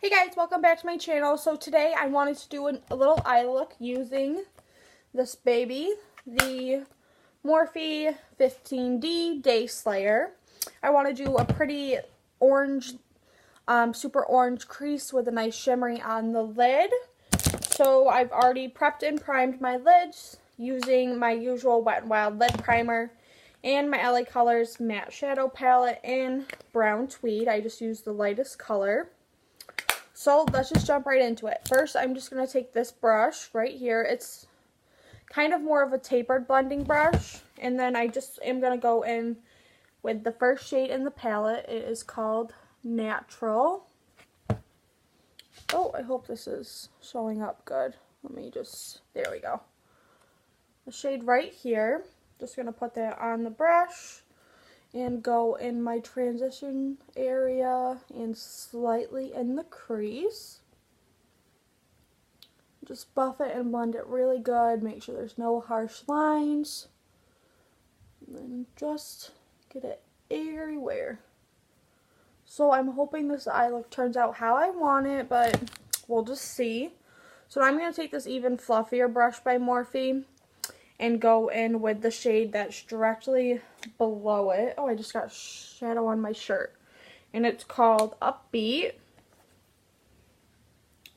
Hey guys, welcome back to my channel. So today I wanted to do a little eye look using this baby, the Morphe 15D Day Slayer. I want to do a pretty orange, super orange crease with a nice shimmery on the lid. So I've already prepped and primed my lids using my usual Wet n Wild lid primer and my LA Colors matte shadow palette in brown tweed. I just used the lightest color. So let's just jump right into it. First, I'm just going to take this brush right here. It's kind of more of a tapered blending brush. And then I just am going to go in with the first shade in the palette. It is called Natural. Oh, I hope this is showing up good. There we go. The shade right here. Just going to put that on the brush and go in my transition area and slightly in the crease. Just buff it and blend it really good. Make sure there's no harsh lines. And then just get it everywhere. So I'm hoping this eye look turns out how I want it, but we'll just see. So I'm going to take this even fluffier brush by Morphe and go in with the shade that's directly below it. Oh, I just got shadow on my shirt. And it's called Upbeat.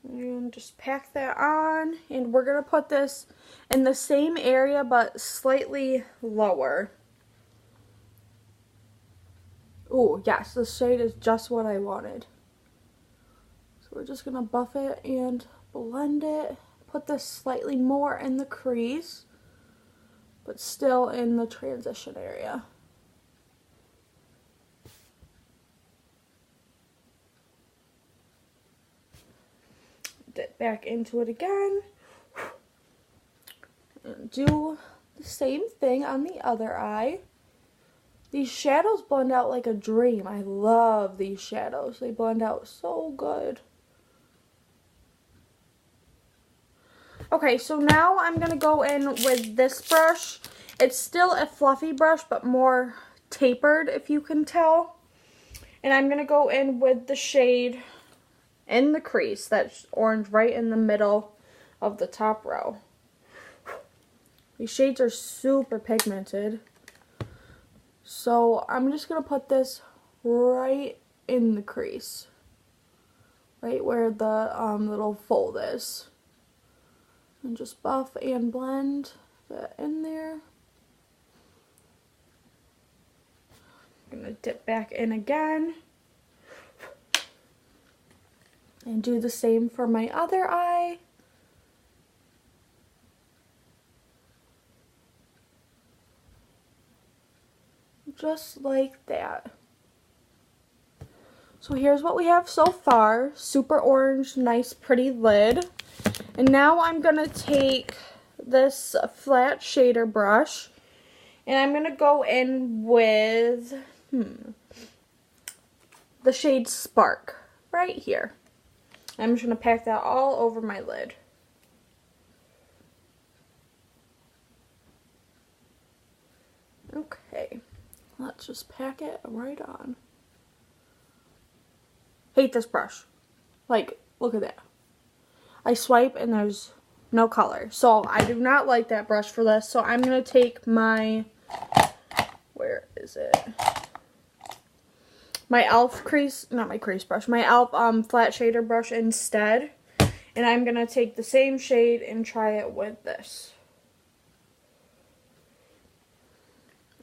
And just pack that on. And we're going to put this in the same area but slightly lower. Oh, yes, this shade is just what I wanted. So we're just going to buff it and blend it. Put this slightly more in the crease, but still in the transition area. Dip back into it again. And do the same thing on the other eye. These shadows blend out like a dream. I love these shadows. They blend out so good. Okay, so now I'm going to go in with this brush. It's still a fluffy brush, but more tapered, if you can tell. And I'm going to go in with the shade in the crease. That's orange right in the middle of the top row. These shades are super pigmented. So I'm just going to put this right in the crease. Right where the little fold is. And just buff and blend that in there. I'm going to dip back in again. And do the same for my other eye. Just like that. So here's what we have so far. Super orange, nice, pretty lid. And now I'm going to take this flat shader brush and I'm going to go in with the shade Spark right here. I'm just going to pack that all over my lid. Okay, let's just pack it right on. Hate this brush. Like, look at that. I swipe and there's no color. So I do not like that brush for this. So I'm going to take my, where is it? My e.l.f. crease, not my crease brush, my e.l.f. flat shader brush instead. And I'm going to take the same shade and try it with this.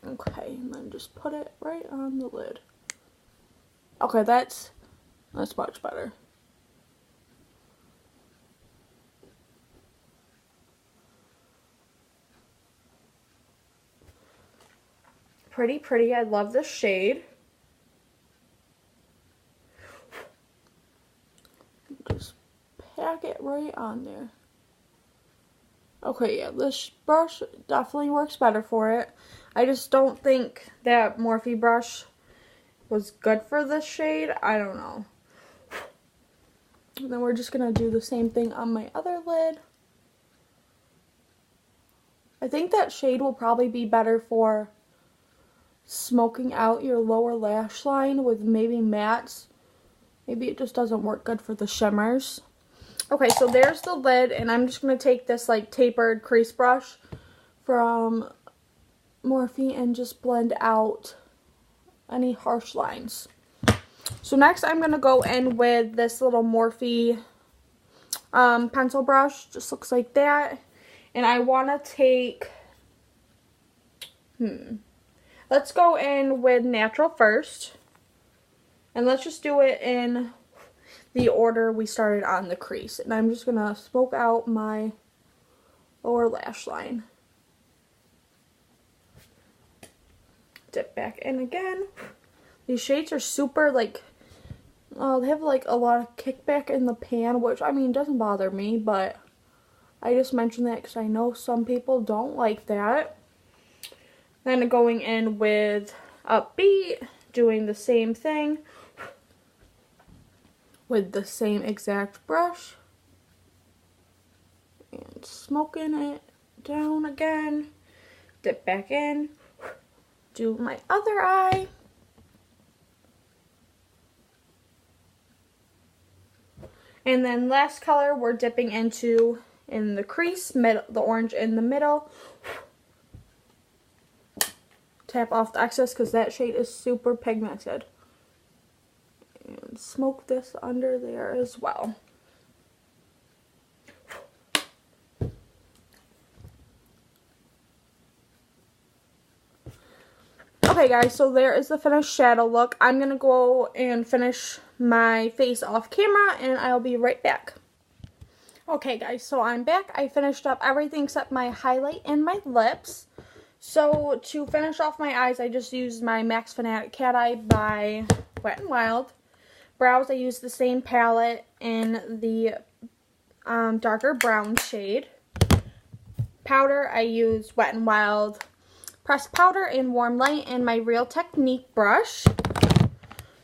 Okay, and then just put it right on the lid. Okay, that's much better. Pretty, pretty. I love this shade. Just pack it right on there. Okay, yeah, this brush definitely works better for it. I just don't think that Morphe brush was good for this shade. I don't know. And then we're just going to do the same thing on my other lid. I think that shade will probably be better for smoking out your lower lash line with maybe mattes Maybe it just doesn't work good for the shimmers. Okay, so there's the lid, and I'm just going to take this like tapered crease brush from Morphe and just blend out any harsh lines. So next I'm going to go in with this little Morphe pencil brush. Just looks like that. And I want to take, let's go in with natural first. And let's just do it in the order we started on the crease. And I'm just going to smoke out my lower lash line. Dip back in again. These shades are super like, they have like a lot of kickback in the pan, which I mean doesn't bother me, but I just mentioned that because I know some people don't like that. Then going in with Upbeat, doing the same thing with the same exact brush and smoking it down again. Dip back in. Do my other eye. And then last color we're dipping into in the crease, the orange in the middle. Tap off the excess because that shade is super pigmented. And smoke this under there as well. Okay guys, so there is the finished shadow look. I'm going to go and finish my face off camera and I'll be right back. Okay guys, so I'm back. I finished up everything except my highlight and my lips. So to finish off my eyes, I just used my Max Fanatic Cat Eye by Wet n Wild. Brows, I used the same palette in the darker brown shade. Powder, I used Wet n Wild Pressed Powder in Warm Light and my Real Technique brush.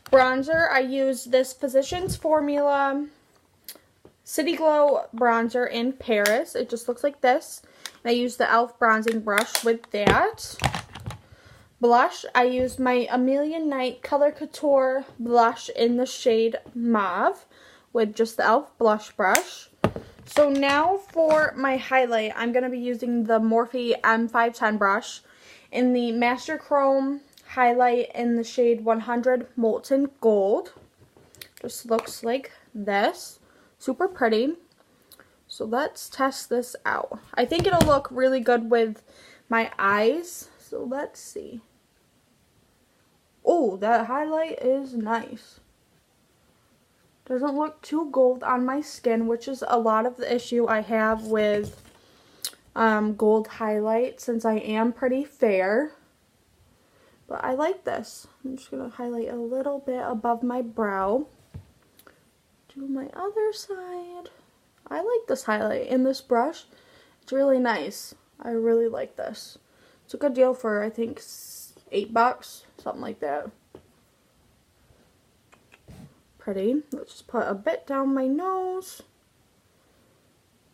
Bronzer, I used this Physicians Formula City Glow bronzer in Paris. It just looks like this. And I used the e.l.f. bronzing brush with that. Blush, I used my Amelia Knight Color Couture blush in the shade Mauve with just the e.l.f. blush brush. So now for my highlight, I'm going to be using the Morphe M510 brush in the Master Chrome highlight in the shade 100 Molten Gold. Just looks like this. Super pretty. So let's test this out. I think it'll look really good with my eyes. So let's see. Oh, that highlight is nice. Doesn't look too gold on my skin, which is a lot of the issue I have with gold highlight since I am pretty fair. But I like this. I'm just going to highlight a little bit above my brow. Do my other side. I like this highlight in this brush. It's really nice. I really like this. It's a good deal for, I think, $8, something like that. Pretty. Let's just put a bit down my nose,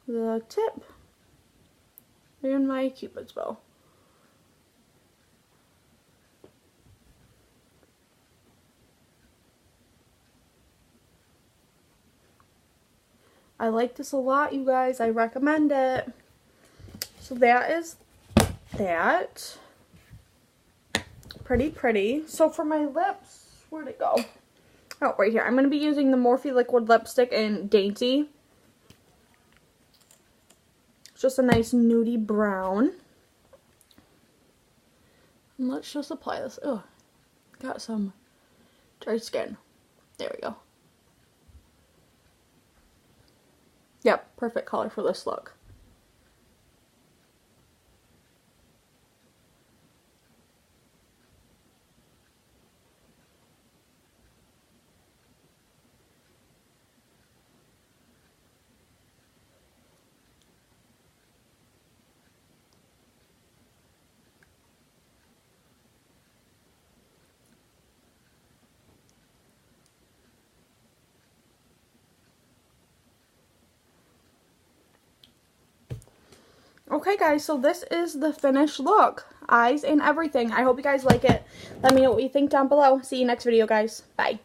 the tip, and my Cupid's bow. I like this a lot, you guys. I recommend it. So that is that. Pretty. So for my lips, where'd it go? Oh, right here. I'm going to be using the Morphe Liquid Lipstick in Dainty. It's just a nice nudie brown. And let's just apply this. Oh, got some dry skin. There we go. Yep, perfect color for this look. Okay guys, so this is the finished look. Eyes and everything. I hope you guys like it. Let me know what you think down below. See you next video, guys. Bye.